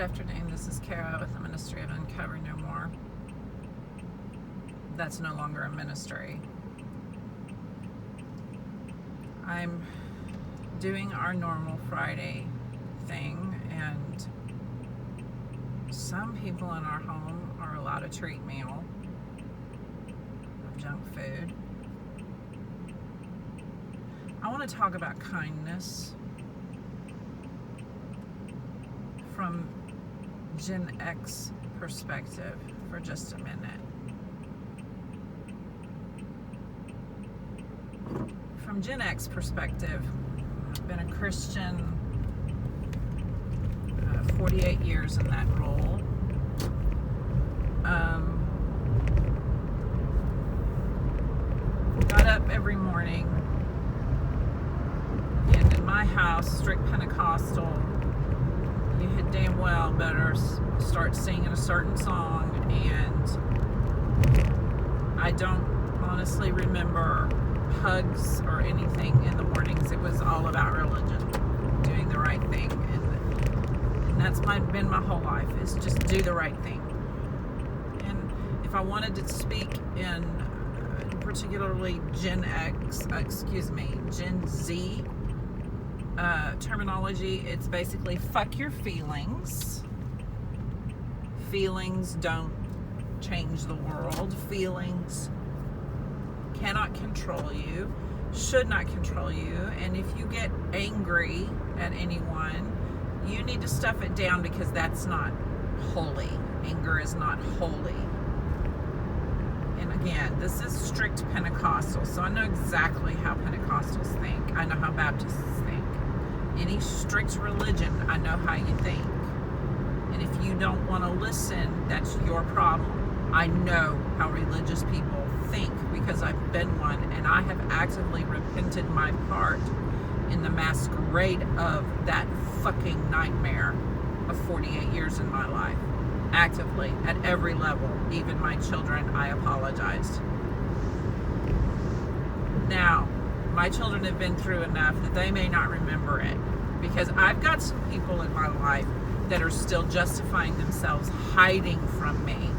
afternoon. This is Kara with the Ministry of Uncover No More. That's no longer a ministry. I'm doing our normal Friday thing, and some people in our home are allowed a treat meal of junk food. I want to talk about kindness from Gen X perspective for just a minute. From Gen X perspective, I've been a Christian 48 years in that role. Got up every morning, and in my house, strict Pentecostal, you had damn well better start singing a certain song, and I don't honestly remember hugs or anything in the mornings. It was all about religion, doing the right thing, and that's been my whole life, is just do the right thing. And if I wanted to speak in particularly Gen Z terminology, it's basically fuck your feelings. Feelings don't change the world. Feelings cannot control you, should not control you, and if you get angry at anyone, you need to stuff it down, because that's not holy. Anger is not holy. And again, this is strict Pentecostal, so I know exactly how Pentecostals think. I know how Baptists think. Any strict religion, I know how you think. And if you don't want to listen, that's your problem. I know how religious people think, because I've been one, and I have actively repented my part in the masquerade of that fucking nightmare of 48 years in my life. Actively, at every level, even my children, I apologized. Now, my children have been through enough that they may not remember it, because I've got some people in my life that are still justifying themselves, hiding from me.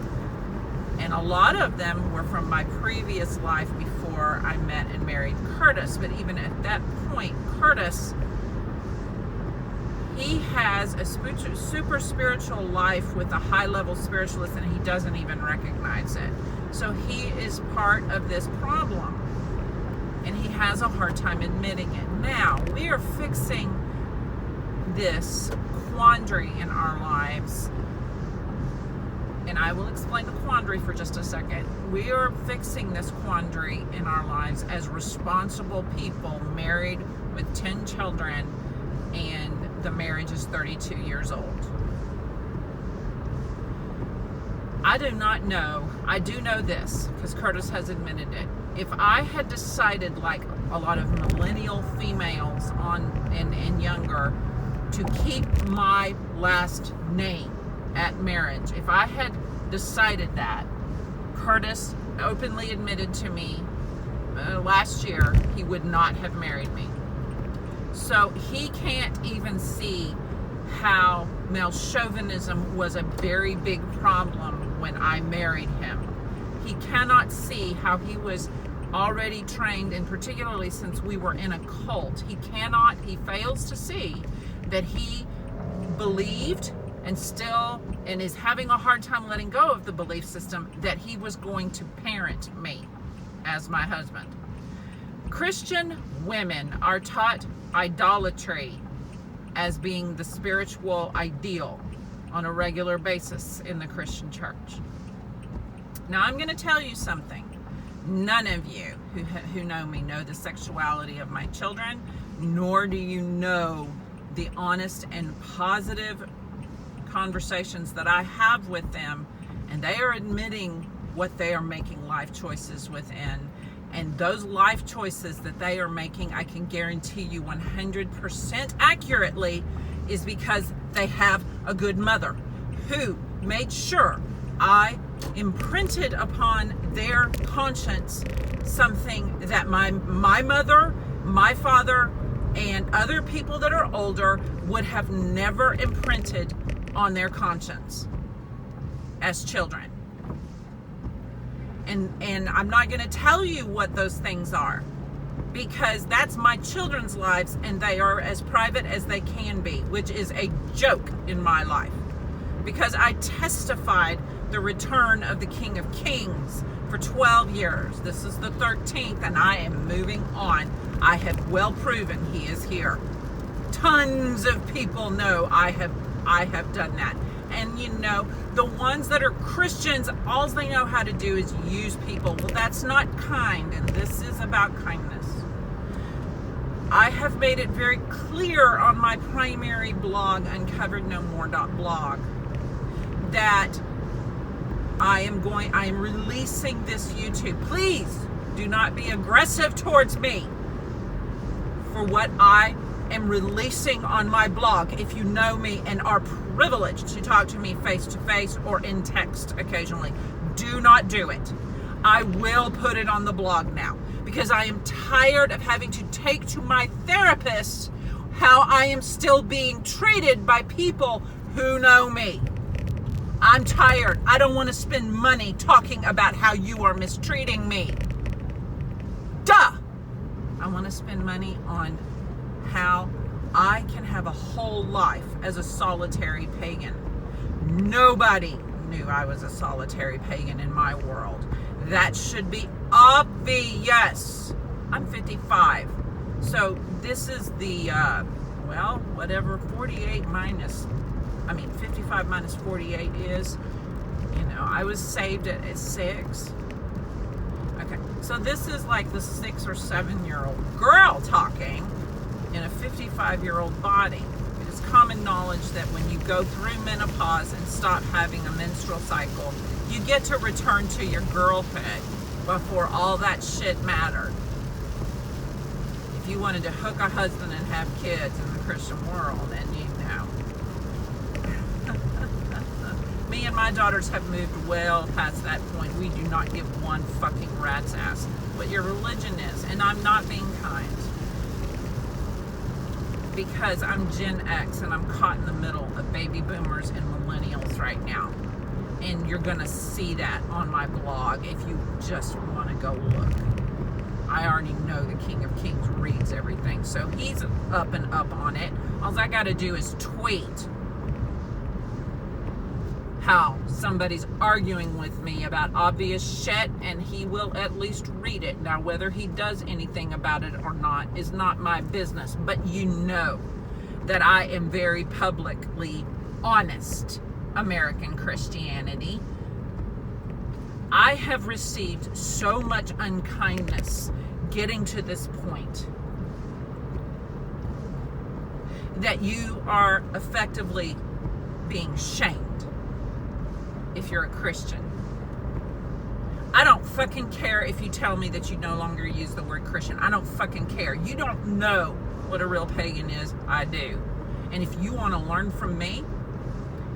And a lot of them were from my previous life before I met and married Curtis. But even at that point, Curtis, he has a super spiritual life with a high-level spiritualist, and he doesn't even recognize it. So he is part of this problem, and he has a hard time admitting it. Now, we are fixing this quandary in our lives, and I will explain the quandary for just a second. We are fixing this quandary in our lives as responsible people, married with 10 children, and the marriage is 32 years old. I do not know. I do know this, because Curtis has admitted it. If I had decided, like a lot of millennial females and younger, to keep my last name at marriage, if I had decided that, Curtis openly admitted to me last year he would not have married me. So he can't even see how male chauvinism was a very big problem when I married him. He cannot see how he was already trained, and particularly since we were in a cult, he fails to see that he believed and is having a hard time letting go of the belief system that he was going to parent me as my husband. Christian women are taught idolatry as being the spiritual ideal on a regular basis in the Christian church. Now, I'm going to tell you something. None of you who know me know the sexuality of my children, nor do you know the honest and positive conversations that I have with them, and they are admitting what they are making life choices within. And those life choices that they are making, I can guarantee you 100% accurately, is because they have a good mother who made sure I imprinted upon their conscience something that my mother, my father, and other people that are older would have never imprinted on their conscience as children. And I'm not going to tell you what those things are, because that's my children's lives, and they are as private as they can be, which is a joke in my life, because I testified the return of the King of Kings for 12 years. This is the 13th, and I am moving on. I have well proven he is here. Tons of people know I have done that. And you know, the ones that are Christians, all they know how to do is use people. Well, that's not kind, and this is about kindness. I have made it very clear on my primary blog, uncoverednomore.blog, that I am releasing this YouTube. Please do not be aggressive towards me for what I am releasing on my blog. If you know me and are privileged to talk to me face to face or in text occasionally, do not do it. I will put it on the blog now, because I am tired of having to take to my therapist how I am still being treated by people who know me. I'm tired. I don't want to spend money talking about how you are mistreating me. Duh! I want to spend money on how I can have a whole life as a solitary pagan. Nobody knew I was a solitary pagan in my world. That should be obvious. I'm 55. So this is the, 55 minus 48 is, I was saved at 6. Okay, so this is like the 6 or 7-year-old girl talking in a 55-year-old body. It is common knowledge that when you go through menopause and stop having a menstrual cycle, you get to return to your girlhood before all that shit mattered. If you wanted to hook a husband and have kids in the Christian world, then you know. Me and my daughters have moved well past that point. We do not give one fucking rat's ass what your religion is. And I'm not being kind, because I'm Gen X and I'm caught in the middle of baby boomers and millennials right now. And you're going to see that on my blog if you just want to go look. I already know the King of Kings reads everything, so he's up and up on it. All I got to do is tweet how somebody's arguing with me about obvious shit, and he will at least read it. Now, whether he does anything about it or not is not my business, but you know that I am very publicly honest. American Christianity. I have received so much unkindness getting to this point that you are effectively being shamed if you're a Christian. I don't fucking care if you tell me that you no longer use the word Christian. I don't fucking care. You don't know what a real pagan is. I do. And if you want to learn from me,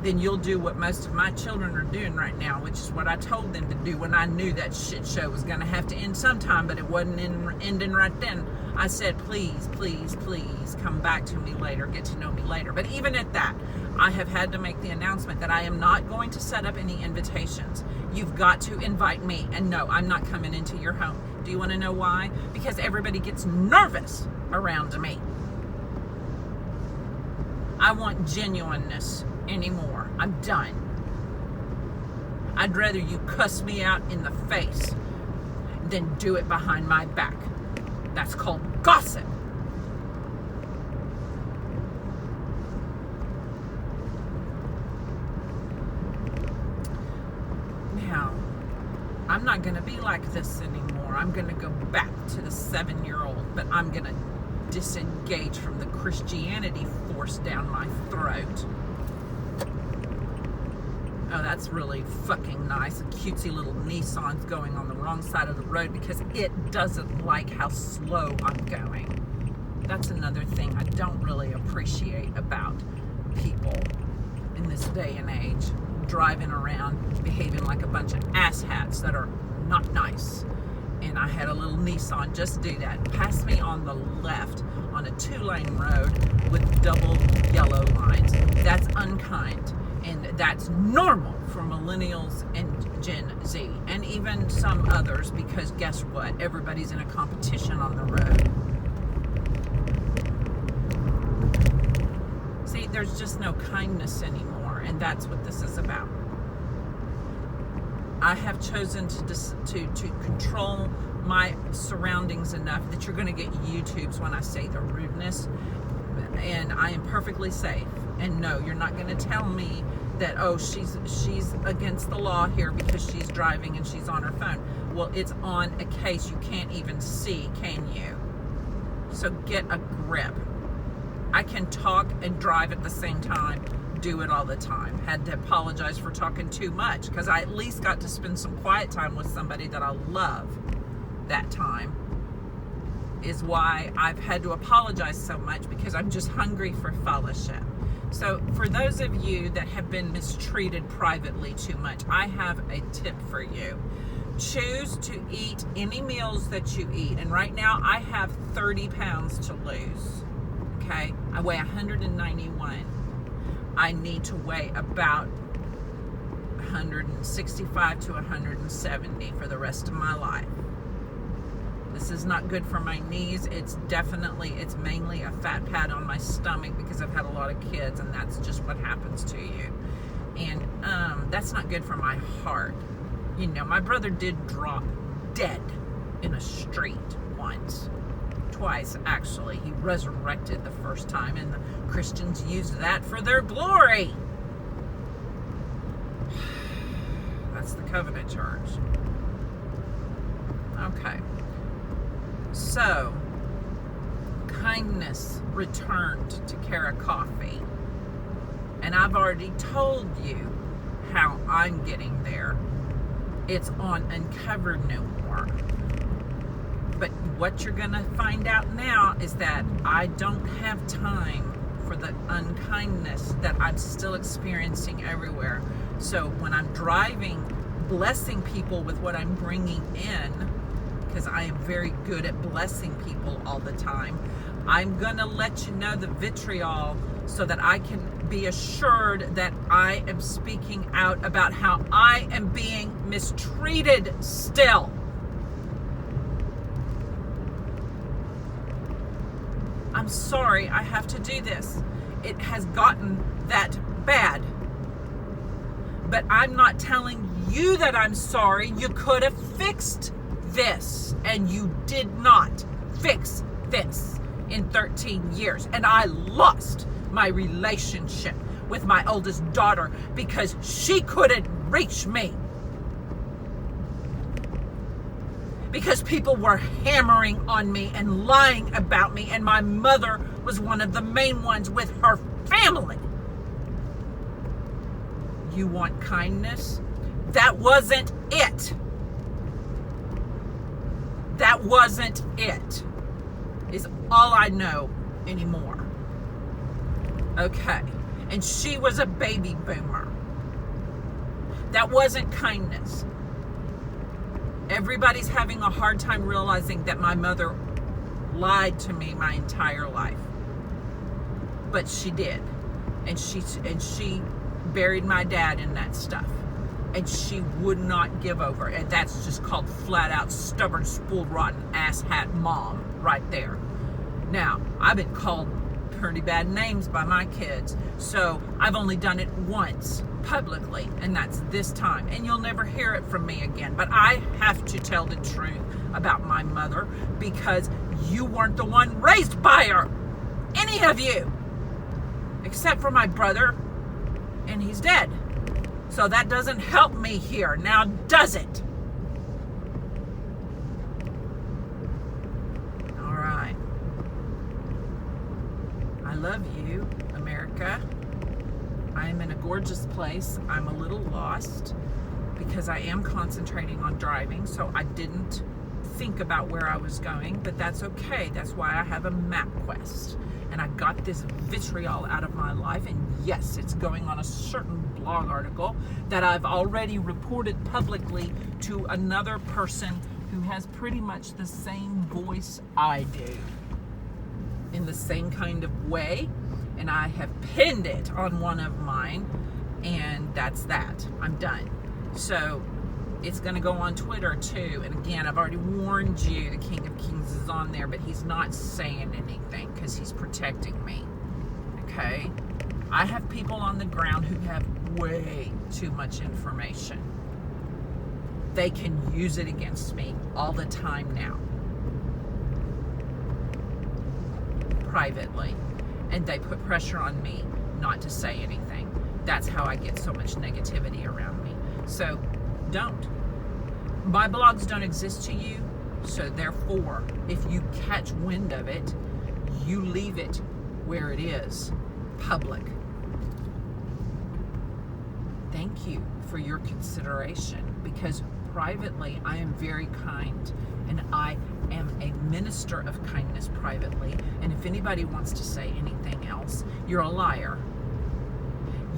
then you'll do what most of my children are doing right now, which is what I told them to do when I knew that shit show was going to have to end sometime, but it wasn't ending right then. I said, please, please, please come back to me later, get to know me later. But even at that, I have had to make the announcement that I am not going to set up any invitations. You've got to invite me. And no, I'm not coming into your home. Do you want to know why? Because everybody gets nervous around me. I want genuineness anymore. I'm done. I'd rather you cuss me out in the face than do it behind my back. That's called gossip. Now, I'm not going to be like this anymore. I'm going to go back to the 7-year-old, but I'm going to disengage from the Christianity forced down my throat. Oh, that's really fucking nice. A cutesy little Nissan's going on the wrong side of the road because it doesn't like how slow I'm going. That's another thing I don't really appreciate about people in this day and age. Driving around, behaving like a bunch of asshats that are not nice. And I had a little Nissan just do that. Pass me on the left on a 2-lane road with double yellow lines. That's unkind. And that's normal for millennials and Gen Z, and even some others, because guess what? Everybody's in a competition on the road. See, there's just no kindness anymore, and that's what this is about. I have chosen to control my surroundings enough that you're going to get YouTubes when I say the rudeness, and I am perfectly safe. And no, you're not going to tell me that, oh, she's against the law here because she's driving and she's on her phone. Well, it's on a case you can't even see, can you? So get a grip. I can talk and drive at the same time, do it all the time. Had to apologize for talking too much, because I at least got to spend some quiet time with somebody that I love. That time is why I've had to apologize so much, because I'm just hungry for fellowship. So for those of you that have been mistreated privately too much, I have a tip for you. Choose to eat any meals that you eat. And right now I have 30 pounds to lose. Okay? I weigh 191. I need to weigh about 165 to 170 for the rest of my life. This is not good for my knees. It's mainly a fat pad on my stomach, because I've had a lot of kids, and that's just what happens to you. And that's not good for my heart. You know, my brother did drop dead in a street once. Twice, actually. He resurrected the first time, and the Christians used that for their glory. That's the Covenant Church. Okay. So, kindness returned to Beaty-Coffey. And I've already told you how I'm getting there. It's on Uncovered no more. But what you're going to find out now is that I don't have time for the unkindness that I'm still experiencing everywhere. So when I'm driving, blessing people with what I'm bringing in, because I am very good at blessing people all the time, I'm going to let you know the vitriol so that I can be assured that I am speaking out about how I am being mistreated still. I'm sorry I have to do this. It has gotten that bad. But I'm not telling you that I'm sorry. You could have fixed this, and you did not fix this in 13 years. And I lost my relationship with my oldest daughter because she couldn't reach me. Because people were hammering on me and lying about me, and my mother was one of the main ones with her family. You want kindness? That wasn't it. That wasn't it, is all I know anymore. Okay. And she was a baby boomer. That wasn't kindness. Everybody's having a hard time realizing that my mother lied to me my entire life. But she did. And she buried my dad in that stuff. And she would not give over. And that's just called flat out stubborn, spoiled, rotten, asshat mom right there. Now, I've been called pretty bad names by my kids. So I've only done it once publicly, and that's this time. And you'll never hear it from me again. But I have to tell the truth about my mother, because you weren't the one raised by her. Any of you. Except for my brother. And he's dead. So that doesn't help me here. Now, does it? All right. I love you, America. I am in a gorgeous place. I'm a little lost because I am concentrating on driving, so I didn't think about where I was going, but that's okay. That's why I have a MapQuest. And I got this vitriol out of my life, and yes, it's going on a certain blog article that I've already reported publicly to another person who has pretty much the same voice I do, in the same kind of way, and I have pinned it on one of mine And that's that. I'm done. So it's going to go on Twitter too. And again, I've already warned you, the King of Kings is on there, but he's not saying anything because he's protecting me. Okay? I have people on the ground who have way too much information. They can use it against me all the time now. Privately. And they put pressure on me not to say anything. That's how I get so much negativity around me. So don't. My blogs don't exist to you, so therefore, if you catch wind of it, you leave it where it is, public. Thank you for your consideration, because privately I am very kind, and I am a minister of kindness privately, and if anybody wants to say anything else, you're a liar.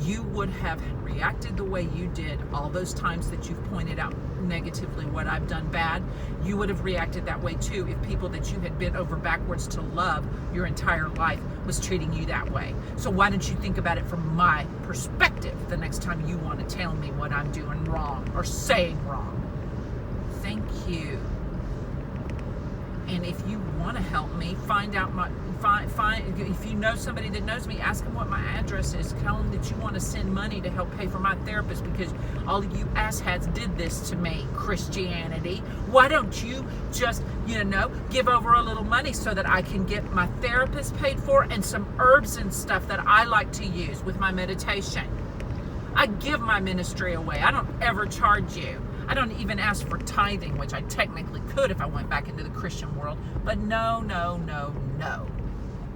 You would have reacted the way you did all those times that you've pointed out negatively what I've done bad. You would have reacted that way too if people that you had bent over backwards to love your entire life was treating you that way. So why don't you think about it from my perspective the next time you want to tell me what I'm doing wrong or saying wrong? Thank you. And if you want to help me, find out if you know somebody that knows me, ask them what my address is. Tell them that you want to send money to help pay for my therapist, because all of you asshats did this to me, Christianity. Why don't you just, give over a little money so that I can get my therapist paid for and some herbs and stuff that I like to use with my meditation? I give my ministry away. I don't ever charge you. I don't even ask for tithing, which I technically could if I went back into the Christian world. But no.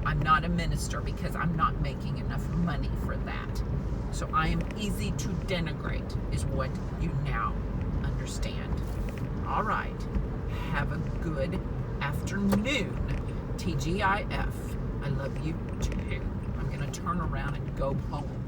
I'm not a minister because I'm not making enough money for that. So I am easy to denigrate, is what you now understand. All right. Have a good afternoon. TGIF. I love you too. I'm going to turn around and go home.